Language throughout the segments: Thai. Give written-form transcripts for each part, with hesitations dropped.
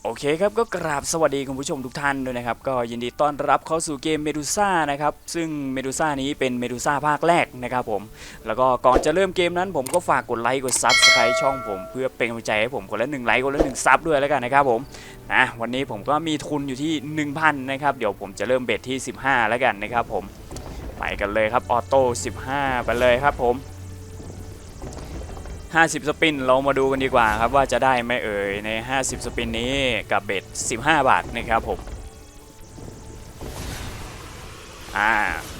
โอเคครับก็กราบสวัสดีคุณผู้ชมทุกท่านด้วยนะครับก็ยินดีต้อนรับเข้าสู่เกมเมดูซ่านะครับซึ่งเมดูซ่านี้เป็นเมดูซ่าภาคแรกนะครับผมแล้วก็ก่อนจะเริ่มเกมนั้นผมก็ฝากกดไลค์กดซับสไครต์ช่องผมเพื่อเป็นกำลังใจให้ผมคนละ1ไลค์คนละ1ซับด้วยแล้วกันนะครับผมวันนี้ผมก็มีทุนอยู่ที่ 1,000 นะครับเดี๋ยวผมจะเริ่มเบ็ดที่15แล้วกันนะครับผมไปกันเลยครับออโต้15ไปเลยครับผม50 สปินเรามาดูกันดีกว่าครับว่าจะได้ไหมเอ่ยใน50 สปินนี้กับเบ็ด15 บาทนะครับผม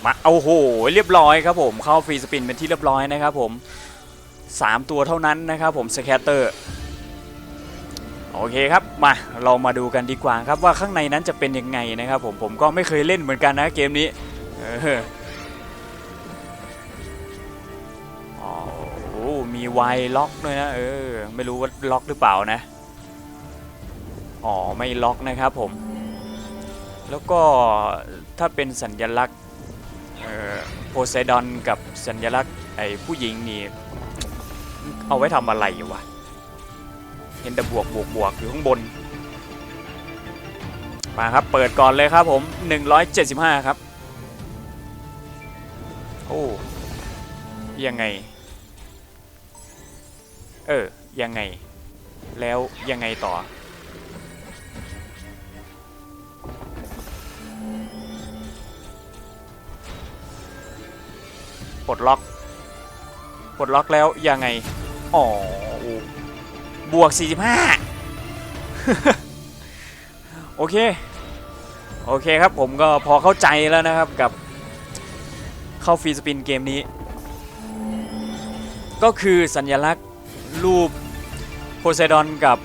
มาโอ้โหเรียบร้อยครับผมเข้าฟรีสปินเป็นที่เรียบร้อยนะครับผม3ตัวเท่านั้นนะครับผมสแคตเตอร์โอเคครับมาเรามาดูกันดีกว่าครับว่าข้างในนั้นจะเป็นยังไงนะครับผมก็ไม่เคยเล่นเหมือนกันนะเกมนี้มีไวล็อกด้วยนะไม่รู้ว่าล็อกหรือเปล่านะไม่ล็อกนะครับผมแล้วก็ถ้าเป็นสัญลักษณ์โพไซดอนกับสัญลักษณ์ไอ้ผู้หญิงนี่เอาไว้ทำอะไรอยู่วะเห็นแต่บวกอยู่ข้างบนมาครับเปิดก่อนเลยครับผม175ครับโอ้ยังไงยังไงแล้วยังไงต่อปลดล็อกแล้วยังไงบวก45โอเคครับผมก็พอเข้าใจแล้วนะครับกับเข้าฟรีสปินเกมนี้ก็คือสัญลักษณ์รูปโพไซดอนกับ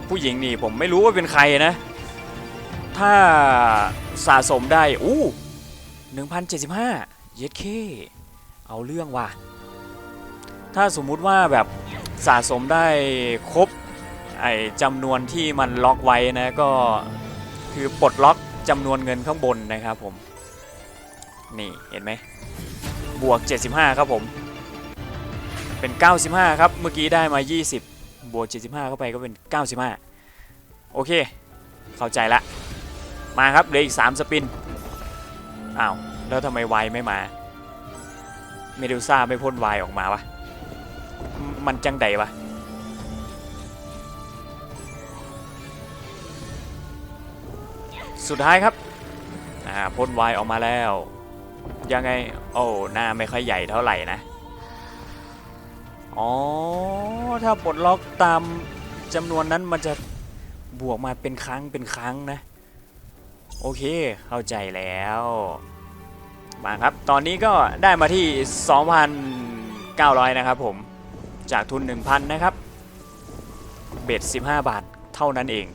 ผู้หญิงนี่ผมไม่รู้ว่าเป็นใครนะถ้าสะสมได้1,075เย็ดเคเอาเรื่องว่ะถ้าสมมุติว่าแบบสะสมได้ครบจำนวนที่มันล็อกไว้นะก็คือปลดล็อกจำนวนเงินข้างบนนะครับผมนี่เห็นไหมบวก75ครับผมเป็น95ครับเมื่อกี้ได้มา20บวก75เข้าไปก็เป็น95โอเคเข้าใจละมาครับเหลืออีก3สปินแล้วทำไมไวไม่มาเมดูซ่าไม่พ่นไวออกมาวะมันจังใดวะสุดท้ายครับพ่นไวออกมาแล้วยังไงหน้าไม่ค่อยใหญ่เท่าไหร่นะถ้าปลดล็อกตามจำนวนนั้นมันจะบวกมาเป็นครั้งนะโอเคเข้าใจแล้วมาครับตอนนี้ก็ได้มาที่ 2,900 นะครับผมจากทุน 1,000 นะครับเบ็ด15 บาทเท่านั้นเอง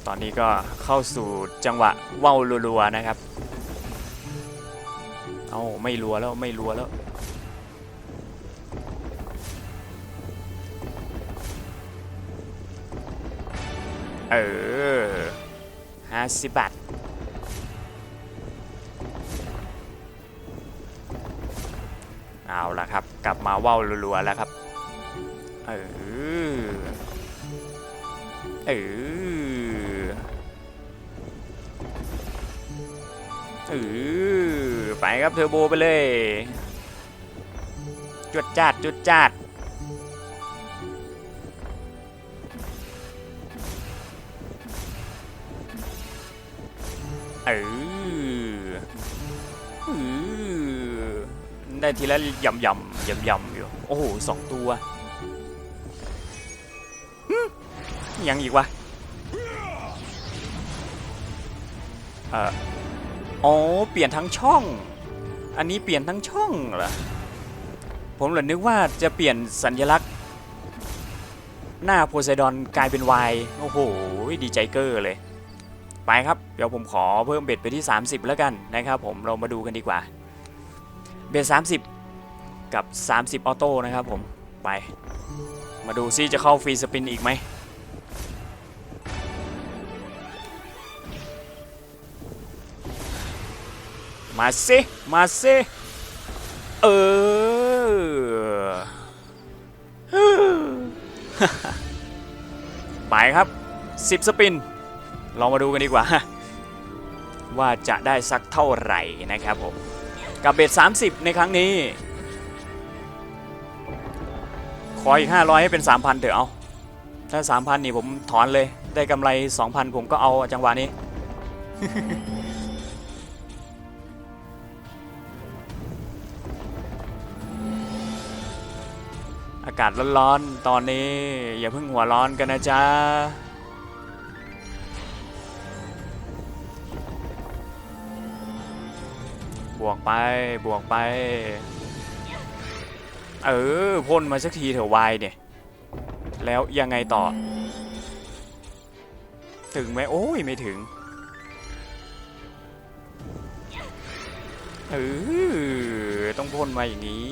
ตอนนี้ก็เข้าสู่จังหวะว่าวรัวๆนะครับไม่รัวแล้ว50 บาทเอาละครับกลับมาว่าวรัวๆแล้วครับไปครับเทอร์โบไปเลยจุดจัดได้ทีละยำอยู่โอ้โห2 ตัวยังอีกวะเปลี่ยนทั้งช่องอันนี้เปลี่ยนทั้งช่องเหรอผมเลยนึกว่าจะเปลี่ยนสัญลักษณ์หน้าโพไซดอนกลายเป็น Y โอ้โหดีใจเกอร์เลยไปครับเดี๋ยวผมขอเพิ่มเบ็ดไปที่30แล้วกันนะครับผมเรามาดูกันดีกว่าเบ็ด30กับ30ออโต้นะครับผมไปมาดูซิจะเข้าฟรีสปินอีกไหมมาซิ เออ ไปครับ10สปินลองมาดูกันดีกว่าว่าจะได้สักเท่าไหร่นะครับผมกับเบ็ด30ในครั้งนี้ขออีก500ให้เป็น 3,000 เถอะเอาถ้า 3,000 นี่ผมถอนเลยได้กำไร 2,000 ผมก็เอาจังหวะนี้ อากาศร้อนๆตอนนี้อย่าเพิ่งหัวร้อนกันนะจ๊ะบวกไปบวกไปพ่นมาสักทีเถอะวายเนี่ยแล้วยังไงต่อถึงไหมโอ้ยไม่ถึงต้องพ่นมาอย่างนี้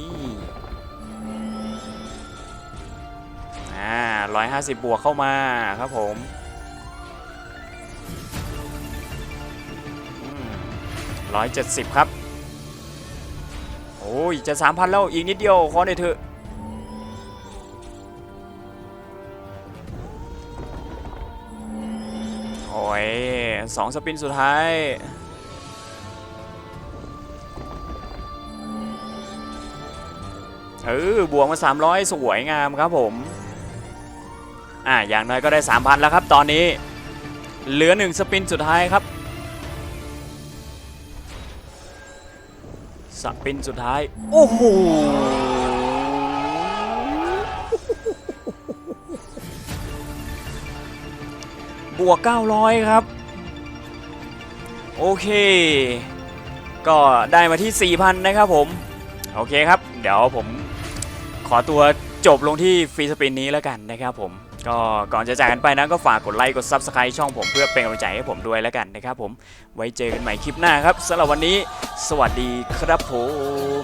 150บวกเข้ามาครับผม170ครับโอ้ยจะ 3,000 แล้วอีกนิดเดียวขอหน่อยเถอะโอ้ย2สปินสุดท้ายบวกมา300สวยงามครับผมอย่างน้อยก็ได้ 3,000 แล้วครับตอนนี้เหลือ1สปินสุดท้ายครับสปินสุดท้ายโอ้โหบวก900ครับโอเคก็ได้มาที่ 4,000 นะครับผมโอเคครับเดี๋ยวผมขอตัวจบลงที่ฟรีสปินนี้แล้วกันนะครับผมก็ก่อนจะจากกันไปนะก็ฝากกดไลค์กด Subscribe ช่องผมเพื่อเป็นกำลังใจให้ผมด้วยแล้วกันนะครับผมไว้เจอกันใหม่คลิปหน้าครับสำหรับวันนี้สวัสดีครับผม